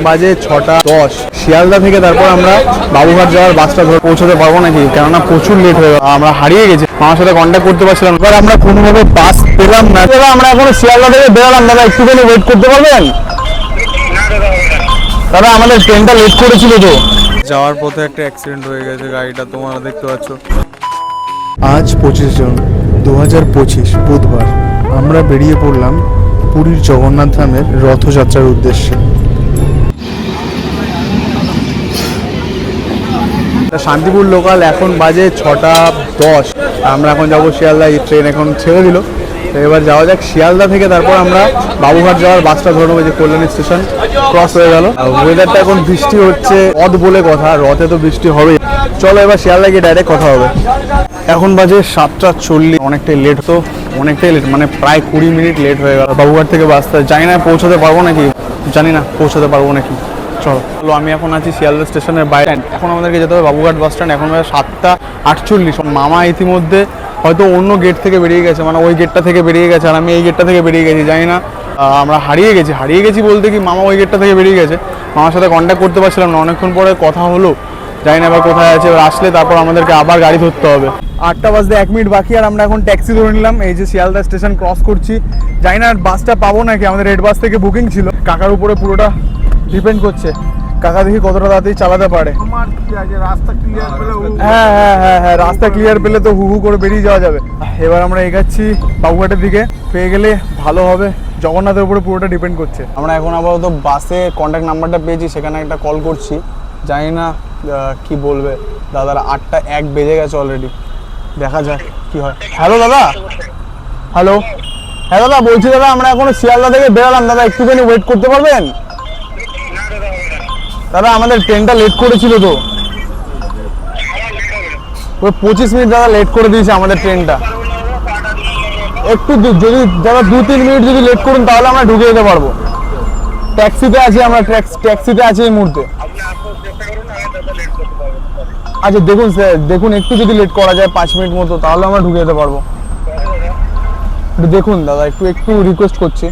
বাজে 6:10। শিয়ালদা থেকে তারপর আমরা বাবুঘাট যাওয়ার বাসটা ধরে পৌঁছতে পারবো নাকি, কেননা প্রচুর লেট হয়ে গেল, আমরা হারিয়ে গেছি, আমার সাথে কন্ট্যাক্ট করতে পারছিলাম। এবার আমরা কোনোভাবে বাস পেলাম না। এবার আমরা এখন শিয়ালদা থেকে বেরোলাম, দাদা একটুখানি ওয়েট করতে পারবেন? দাদা আমাদের ট্রেনটা লেট করেছিল তো। যাওয়ার পথে একটা অ্যাক্সিডেন্ট হয়ে গেছে, গাড়িটা তোমরা দেখতে পাচ্ছ। আজ 25 জুন 2025 বুধবার আমরা বেরিয়ে পড়লাম পুরীর জগন্নাথ ধামের রথযাত্রার উদ্দেশ্যে। শান্তিপুর লোকাল, এখন বাজে 6:10। আমরা এখন যাবো শিয়ালদা, এই ট্রেন এখন ছেড়ে দিল। তো এবার যাওয়া যাক শিয়ালদা থেকে, তারপর আমরা বাবুঘাট যাওয়ার বাসটা ধরে নেবো। যে কল্যাণী স্টেশন ক্রস হয়ে গেল। ওয়েদারটা এখন বৃষ্টি হচ্ছে, রথ বলে কথা, রথে তো বৃষ্টি হবে। চলো এবার শিয়ালদা গিয়ে ডাইরেক্ট কথা হবে। এখন বাজে 7:40, অনেকটাই লেট, তো অনেকটাই লেট, মানে প্রায় 20 মিনিট লেট হয়ে গেল বাবুঘাট থেকে বাসটা। জানি না পৌঁছাতে পারবো নাকি, জানি না পৌঁছাতে পারবো নাকি। চলো আমি এখন আছি শিয়ালদা স্টেশনের বাইরে, এখন আমাদেরকে যেতে হবে বাবুঘাট বাস স্ট্যান্ড। এখন বাজে 7:48। মামা ইতিমধ্যে হয়তো অন্য গেট থেকে বেরিয়ে গেছে, মানে ওই গেটটা থেকে বেরিয়ে গেছে, আর আমি এই গেটটা থেকে বেরিয়ে গেছি। জানি না আমরা হারিয়ে গেছি বলতে কি, মামা ওই গেটটা থেকে বেরিয়ে গেছে, মামার সাথে কন্ট্যাক্ট করতে পারছিলাম না, অনেকক্ষণ পরে কথা হলো, জানি না এবার কোথায় আছে। এবার আসলে তারপর আমাদেরকে আবার গাড়ি ধরতে হবে। 8টা বাজতে 1 মিনিট বাকি, আর আমরা এখন ট্যাক্সি ধরে নিলাম। এই যে শিয়ালদা স্টেশন ক্রস করছি, জানি না বাসটা পাবো নাকি, আমাদের রেড বাস থেকে বুকিং ছিল। কাকার উপরে পুরোটা ডিপেন্ড করছে, কাকা দেখি কতটা তাড়াতাড়ি চালাতে পারে। হ্যাঁ, রাস্তা ক্লিয়ার পেলে তো হু করে বেরিয়ে যাওয়া যাবে। এবার আমরা এগাচ্ছি বাবুঘাটের দিকে, পেয়ে গেলে ভালো হবে। জগন্নাথের উপরে পুরোটা ডিপেন্ড করছে। আমরা এখন আপাতত বাসে কন্ট্যাক্ট নাম্বারটা পেয়েছি, সেখানে একটা কল করছি, জানি না কি বলবে দাদারা। 8:01 বেজে গেছে অলরেডি, দেখা যাক কি হয়। হ্যালো দাদা, হ্যালো, হ্যাঁ দাদা বলছি, দাদা আমরা এখন শিয়ালদা থেকে বেরোলাম, দাদা একটুখানি ওয়েট করতে পারবেন? দাদা আমাদের ট্রেনটা লেট করেছিল তো, ওই 25 মিনিট দাদা লেট করে দিয়েছে আমাদের ট্রেনটা। একটু যদি দাদা 2-3 মিনিট যদি লেট করুন তাহলে আমরা ঢুকে যেতে পারবো। ট্যাক্সিতে আছি আমরা, ট্যাক্সিতে আছি এই মুহূর্তে। আচ্ছা দেখুন স্যার, দেখুন একটু যদি লেট করা যায় 5 মিনিট মতো, তাহলে আমরা ঢুকে যেতে পারবো। একটু দেখুন দাদা, একটু রিকোয়েস্ট করছি।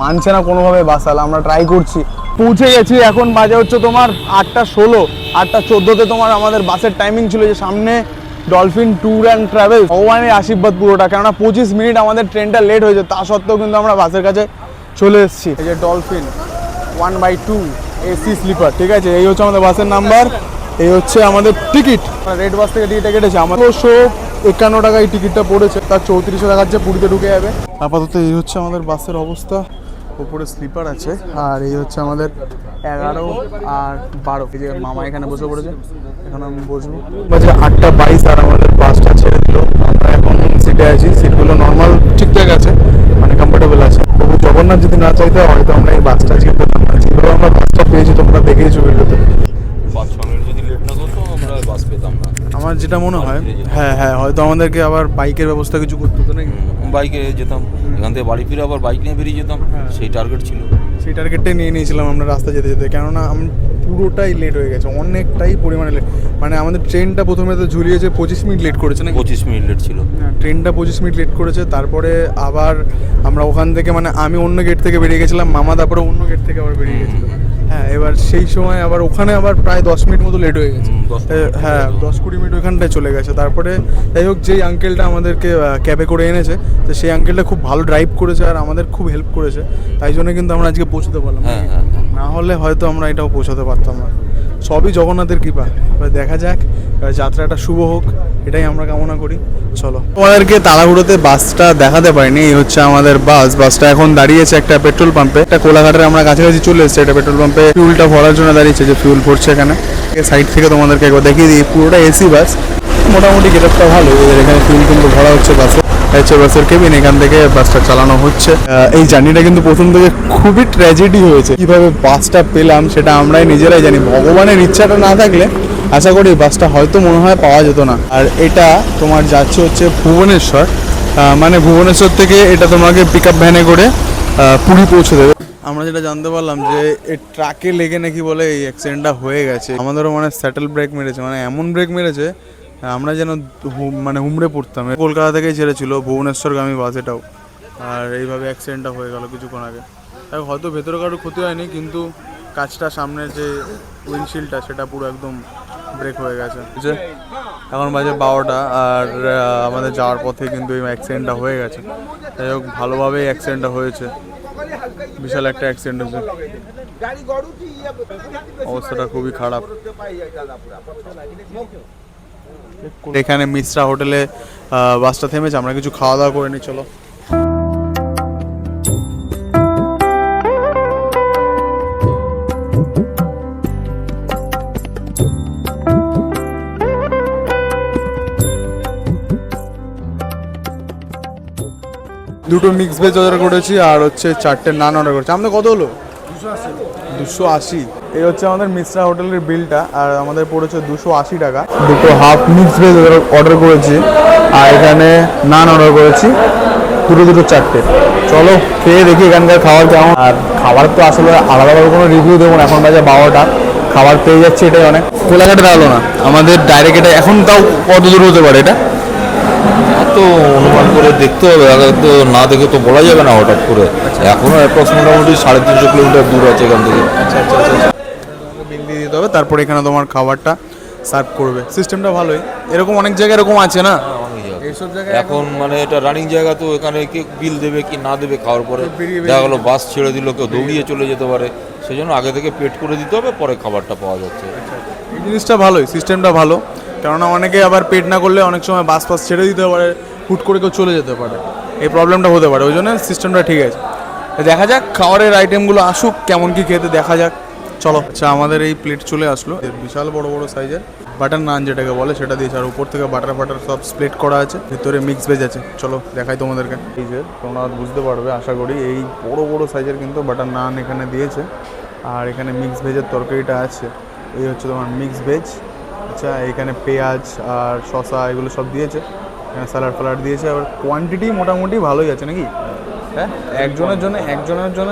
মানছে না কোনোভাবে বাসাল, আমরা ট্রাই করছি। পৌঁছে গেছি, এখন বাজে হচ্ছে তোমার 8:16। 8:14-তে তোমার আমাদের বাসের টাইমিং ছিল যে সামনে ডলফিন ট্যুর অ্যান্ড ট্রাভেল, ভগবানের আশীর্বাদ পুরোটা, কেননা 25 মিনিট আমাদের ট্রেনটা লেট হয়েছে, তা সত্ত্বেও কিন্তু আমরা বাসের কাছে চলে এসেছি। এই যে ডলফিন 1/2 AC স্লিপার, ঠিক আছে, এই হচ্ছে আমাদের বাসের নাম্বার, এই হচ্ছে আমাদের টিকিট। রেড বাস থেকে টিকিটটা কেটেছে, আমার 251 টাকায় টিকিটটা পড়েছে, তার 3400 দেখাচ্ছে, পুরীতে ঢুকে যাবে। আপাতত এই হচ্ছে আমাদের বাসের অবস্থা, উপরে স্লিপার আছে, আর এই হচ্ছে আমাদের 11 আর 12। এই যে মামা এখানে বসে পড়েছে, এখন আমি বসবো। বাজে 8:22 আর আমাদের বাসটা ছেড়ে দিল। আমরা এখন সিটে আছি, সিটগুলো নর্মাল ঠিকঠাক আছে, মানে কমফোর্টেবল আছে। তবু জগন্নাথ যদি না চাইতে হয়তো আমরা এই বাসটা আজকে পেতাম না, যেভাবে আমরা বাসটা পেয়েছি তোমরা দেখেইছো ভিডিওতে। 5-6 মিনিট যদি লেট না করতো আমরা বাস পেতাম না, আমার যেটা মনে হয়। হ্যাঁ, হয়তো আমাদেরকে আবার বাইকের ব্যবস্থা কিছু করতে হতো নাকি, বাইকে যেতাম, এখান থেকে বাড়ি ফিরে আবার বাইক নিয়ে বেরিয়ে যেতাম, সেই টার্গেট ছিল। সেই টার্গেটটাই নিয়ে নিয়েছিলাম আমরা রাস্তা যেতে যেতে, কেননা আমি পুরোটাই লেট হয়ে গেছে, অনেকটাই পরিমাণে লেট। মানে আমাদের ট্রেনটা প্রথমে তো ঝুলিয়েছে, 25 মিনিট লেট করেছে না, 25 মিনিট লেট ছিল। ট্রেনটা 25 মিনিট লেট করেছে। তারপরে আবার আমরা ওখান থেকে, মানে আমি অন্য গেট থেকে বেরিয়ে গেছিলাম, মামা তারপরে অন্য গেট থেকে আবার বেরিয়ে গেছিল। হ্যাঁ, এবার সেই সময় আবার ওখানে আবার প্রায় 10 মিনিট মতো লেট হয়ে গেছে। হ্যাঁ, 10-20 মিনিট ওইখানটায় চলে গেছে। তারপরে যাই হোক, যেই আঙ্কেলটা আমাদেরকে ক্যাবে করে এনেছে, তো সেই আঙ্কেলটা খুব ভালো ড্রাইভ করেছে আর আমাদের খুব হেল্প করেছে, তাই জন্য কিন্তু আমরা আজকে পৌঁছতে পারলাম। না হলে হয়তো আমরা এটাও পৌঁছাতে পারতাম না। সবই জগন্নাথের কৃপা। এবার দেখা যাক, যাত্রাটা শুভ হোক, এটাই আমরা কামনা করি। চলো, আমাদেরকে তাড়াহুড়োতে বাসটা দেখাতে পারিনি। এই হচ্ছে আমাদের বাসটা এখন দাঁড়িয়েছে একটা পেট্রোল পাম্পে, একটা কোলাঘাটের আমরা কাছাকাছি চলে এসেছি। একটা পেট্রোল পাম্পে ফিউলটা ভরার জন্য দাঁড়িয়েছে, যে ফিউল ভরছে এখানে। সাইড থেকে তোমাদেরকে একবার দেখিয়ে দিই, পুরোটা এসি বাস, মোটামুটি গেটআপটা ভালো। এখানে ফিউল কিন্তু ভরা হচ্ছে বাসে, হচ্ছে বাসের কেবিন, এখান থেকে বাসটা চালানো হচ্ছে। এই জার্নিটা কিন্তু প্রথম থেকে খুবই ট্র্যাজেডি হয়েছে, কিভাবে বাসটা পেলাম সেটা আমরাই নিজেরাই জানি। ভগবানের ইচ্ছাটা না থাকলে আশা করি বাসটা হয়তো মনে হয় পাওয়া যেত না। আর এটা তোমার যাচ্ছে হচ্ছে ভুবনেশ্বর, মানে ভুবনেশ্বর থেকে এটা তোমাকে পিক আপ ভ্যানে করে পুরী পৌঁছে দেবে। আমরা যেটা জানতে পারলাম যে এই ট্রাকে লেগে নাকি বলে এই অ্যাক্সিডেন্টটা হয়ে গেছে। আমাদেরও মানে স্যাটেল ব্রেক মেরেছে, মানে এমন ব্রেক মেরেছে আমরা যেন মানে হুমড়ে পড়তাম। কলকাতা থেকেই ছেড়েছিল ভুবনেশ্বরগামী বাস এটাও, আর এইভাবে অ্যাক্সিডেন্টটা হয়ে গেল কিছুক্ষণ আগে। তাই হয়তো ভেতরে কারো ক্ষতি হয়নি, কিন্তু কাঁচটা সামনের যে উইন্ডশিল্ডটা সেটা পুরো একদম ব্রেক হয়ে গেছে। এখন বাজে 12টা, আর আমাদের যাওয়ার পথে কিন্তু এই অ্যাক্সিডেন্টটা হয়ে গেছে। যাই হোক, ভালোভাবেই অ্যাক্সিডেন্টটা হয়েছে, বিশাল একটা অ্যাক্সিডেন্ট হয়েছে, অবস্থাটা খুবই খারাপ। এখানে মিশ্রা হোটেলে বাসটা থেমেছে, আমরা কিছু খাওয়া দাওয়া করে নিই, চলো। দুটো মিক্স ভেজ অর্ডার করেছি আর হচ্ছে 4টে নান অর্ডার করেছি। আমাদের কত হলো? 280। এই হচ্ছে আমাদের মিশ্রা হোটেলের বিলটা, আর আমাদের পড়েছে 280 টাকা। দুটো হাফ মিক্স ভেজ অর্ডার করেছি আর এখানে নান অর্ডার করেছি, দুটো 4টে। চলো খেয়ে দেখি এখানকার খাবার কেমন। আর খাবার তো আসলে আলাদাভাবে কোনো রিভিউ দেবো না, এখন বাজে 12টা, খাবার পেয়ে যাচ্ছে, এটাই অনেক। কোলাঘাটে দাঁড়ালো না আমাদের ডাইরেক্ট, এটা এখন তাও কত দূর হতে পারে এটা? তো অনুমান করে দেখতে হবে, আগে তো না দেখে তো বলা যাবে না হঠাৎ করে। এখনো মোটামুটি 350 কিলোমিটার দূর আছে এখান থেকে। বিল দিয়ে দিতে হবে, তারপরে এখানে তোমার খাবারটা সার্ভ করবে। সিস্টেমটা ভালোই, এরকম অনেক জায়গায় এরকম আছে না এইসব জায়গায়। এখন মানে এটা রানিং জায়গা, তো এখানে কে বিল দেবে কি না দেবে খাওয়ার পরে দেখা গেলো বাস ছেড়ে দিল, কেউ দৌড়িয়ে চলে যেতে পারে, সেই জন্য আগে থেকে পেড করে দিতে হবে, পরে খাবারটা পাওয়া যাচ্ছে। এই জিনিসটা ভালোই, সিস্টেমটা ভালো, কেননা অনেকে আবার পেড না করলে অনেক সময় বাস ফাস ছেড়ে দিতে পারে, হুট করে কেউ চলে যেতে পারে, এই প্রবলেমটা হতে পারে, ওই জন্য সিস্টেমটা ঠিক আছে। দেখা যাক খাবারের আইটেমগুলো আসুক, কেমন কি খেতে দেখা যাক, চলো। আচ্ছা, আমাদের এই প্লেট চলে আসলো, বিশাল বড় বড় সাইজের বাটার নান যেটাকে বলে সেটা দিয়েছে, আর উপর থেকে বাটার ফাটার সব স্প্লিট করা আছে, ভিতরে মিক্স ভেজ আছে। চলো দেখাই তোমাদেরকে। এই যে তোমরা বুঝতে পারবে আশা করি, এই বড় বড় সাইজের কিন্তু বাটার নান এখানে দিয়েছে, আর এখানে মিক্স ভেজের তরকারিটা আছে। এই হচ্ছে তোমার মিক্স ভেজ। আচ্ছা, এখানে পেঁয়াজ আর শসা এগুলো সব দিয়েছে, এখানে স্যালাড ফ্যালাড দিয়েছে, আবার কোয়ান্টিটি মোটামুটি ভালোই আছে নাকি? হ্যাঁ, একজনের জন্য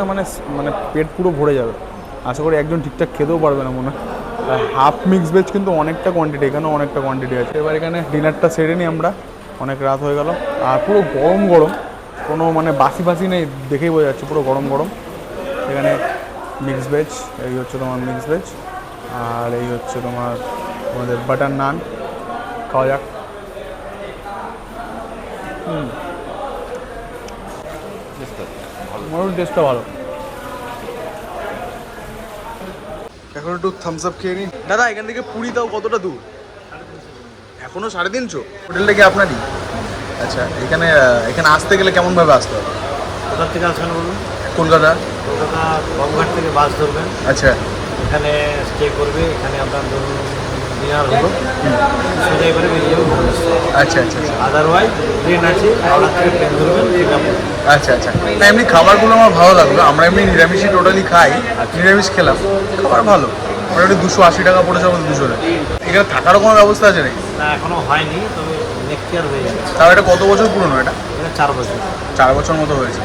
মানে পেট পুরো ভরে যাবে, আশা করি একজন ঠিকঠাক খেতেও পারবে না মনে হয়। হাফ মিক্স ভেজ কিন্তু অনেকটা কোয়ান্টিটি, এখানেও অনেকটা কোয়ান্টিটি আছে। এবার এখানে ডিনারটা সেরে নিই আমরা, অনেক রাত হয়ে গেল, আর পুরো গরম গরম, কোনো মানে বাসি বাসি নেই, দেখেই বোঝা যাচ্ছে পুরো গরম গরম। এখানে মিক্স ভেজ, এই হচ্ছে তোমার মিক্স ভেজ, আর এই হচ্ছে তোমার আমাদের বাটার নান। খাওয়া যাক। মোটামুটি টেস্টটা ভালো। এখন একটু থামস আপ খেয়ে নিই। দাদা, এখান থেকে পুরী তাও কতটা দূর? এখনো 350? হোটেলটা কি আপনারই? আচ্ছা, এখানে আসতে গেলে কেমনভাবে আসতে হবে? কোথা থেকে আসবেন বলুন? কলকাতা বমঘাট থেকে বাস ধরবেন, আচ্ছা, এখানে স্টে করবে, এখানে আপনার ধরুন ডিনার হলো, সোজা এবারে বেরিয়ে যাবে ভুবনেশ্বর। আচ্ছা আচ্ছা আচ্ছা আদারওয়াইজ ট্রেন আছে, হাওড়া থেকে ট্রেন ধরবেন সিঙ্গাপুর। আচ্ছা আচ্ছা। না, এমনি খাবারগুলো আমার ভালো লাগলো, আমরা এমনি নিরামিষই টোটালি খাই, নিরামিষ খেলাম, খাবার ভালো। মোটামুটি 280 টাকা পড়েছে আমাদের দুজনে। এখানে থাকারও কোনো ব্যবস্থা আছে নাকি? না, এখনও হয়নি, তবে নেক্সট ইয়ার হয়ে যাবে। তাও এটা কত বছর পুরনো? এটা 4 বছর। 4 বছর মতো হয়েছে।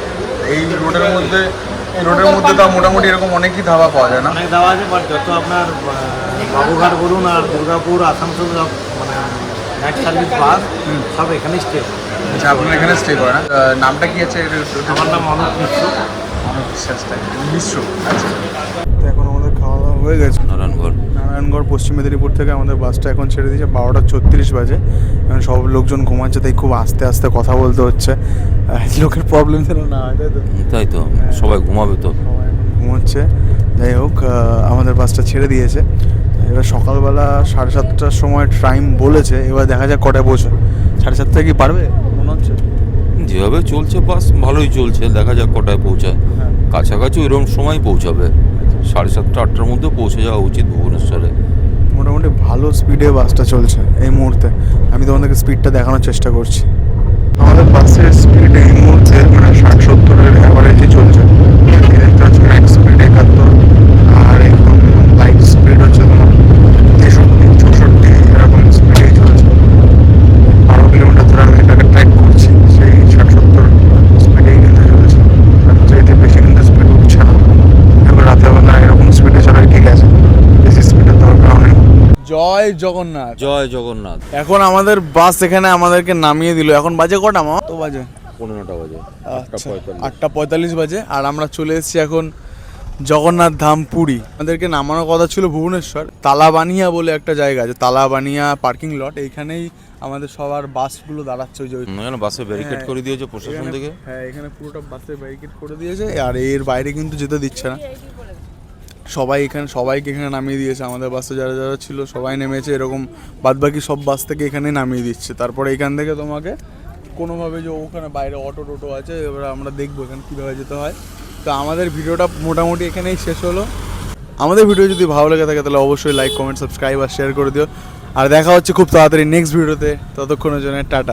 এই রোডের মধ্যে তাও মোটামুটি এরকম অনেকই ধাবা পাওয়া যায় না? অনেক দেওয়া আছে, বাট যত আপনার বাবুঘাট বলুন আর দুর্গাপুর, আসানসোল, সব মানে নাইট সার্ভিস বাস সব এখানেই স্টে করে। আচ্ছা, আপনারা এখানে স্টে করেন? নামটা কি আছে? আমার নাম অনুপ মিশ্র। মিশ্র। আচ্ছা, তো এখন আমাদের খাওয়া দাওয়া হয়ে গেছে। নারায়ণগড় পশ্চিম মেদিনীপুর থেকে আমাদের বাসটা এখন ছেড়ে দিয়েছে, 12:36 বাজে। এখন সব লোকজন ঘুমাচ্ছে, তাই খুব আস্তে আস্তে কথা বলতে হচ্ছে, লোকের প্রবলেম যেন না হয়, তাই তো? তাই তো, সবাই ঘুমাবে তো, সবাই এখন ঘুমোচ্ছে। যাই হোক, আমাদের বাসটা ছেড়ে দিয়েছে। এবার সকালবেলা 7:30টার সময় টাইম বলেছে, এবার দেখা যাক কটায় পৌঁছে। 7:30টায় কি পারবে মনে হচ্ছে? যেভাবে চলছে বাস ভালোই চলছে, দেখা যাক কটায় পৌঁছায়। হ্যাঁ। কাছাকাছি ওইরকম সময় পৌঁছাবে, 7:30 8টার মধ্যে পৌঁছে যাওয়া উচিত ভুবনেশ্বরে। মোটামুটি ভালো স্পিডে বাসটা চলছে এই মুহূর্তে, আমি তোমাদেরকে স্পিডটা দেখানোর চেষ্টা করছি। আমাদের বাসের স্পিড এই মুহূর্তে মানে 60-70-এর অ্যাভারেজই চলছে। দেখতে হচ্ছে ম্যাক্স স্পিড 71, আর একদম লাইট স্পিড হচ্ছে তোমার 63-64 এরকম স্পিডেই চলছে। 12 কিলোমিটার ধরে আমি এটাকে ট্র্যাক করছি, সেই 60-70 স্পিডেই কিন্তু চলছে, তার চাইতে বেশি কিন্তু স্পিড উঠছে না। এবার রাতেরবেলা এরকম স্পিডে চলাই ঠিক আছে, বেশি স্পিডের দরকার নেই। জয় জগন্নাথ। জয় জগন্নাথ। এখন আমাদের বাস এখানে আমাদেরকে নামিয়ে দিল। এখন বাজে কটা? মা তো বাজে 8:15 বাজে, আচ্ছা 8:45। 8:45 বাজে। আর আমরা চলে এসেছি এখন জগন্নাথ ধাম পুরী। আমাদেরকে নামানোর কথা ছিল ভুবনেশ্বর, তালাবানিয়া বলে একটা জায়গা আছে, তালাবানিয়া পার্কিং লট, এইখানেই আমাদের সবার বাসগুলো দাঁড়াচ্ছে। ওই যে এখানে বাসে ব্যারিকেড করে দিয়েছে প্রশাসন থেকে। হ্যাঁ, এখানে পুরোটা বাসে ব্যারিকেড করে দিয়েছে, আর এর বাইরে কিন্তু যেতে দিচ্ছে না। সবাইকে এখানে নামিয়ে দিয়েছে, আমাদের বাসে যারা যারা ছিল সবাই নেমেছে, এরকম বাদবাকি সব বাস থেকে এখানে নামিয়ে দিচ্ছে। তারপরে এখান থেকে তোমাকে কোনোভাবে যে ওখানে বাইরে অটো টোটো আছে, এবার আমরা দেখবো এখানে কীভাবে যেতে হয়। তো আমাদের ভিডিওটা মোটামুটি এখানেই শেষ হলো। আমাদের ভিডিও যদি ভালো লেগে থাকে তাহলে অবশ্যই লাইক, কমেন্ট, সাবস্ক্রাইব আর শেয়ার করে দিও। আর দেখা হচ্ছে খুব তাড়াতাড়ি নেক্সট ভিডিওতে। ততক্ষণের জন্য টাটা।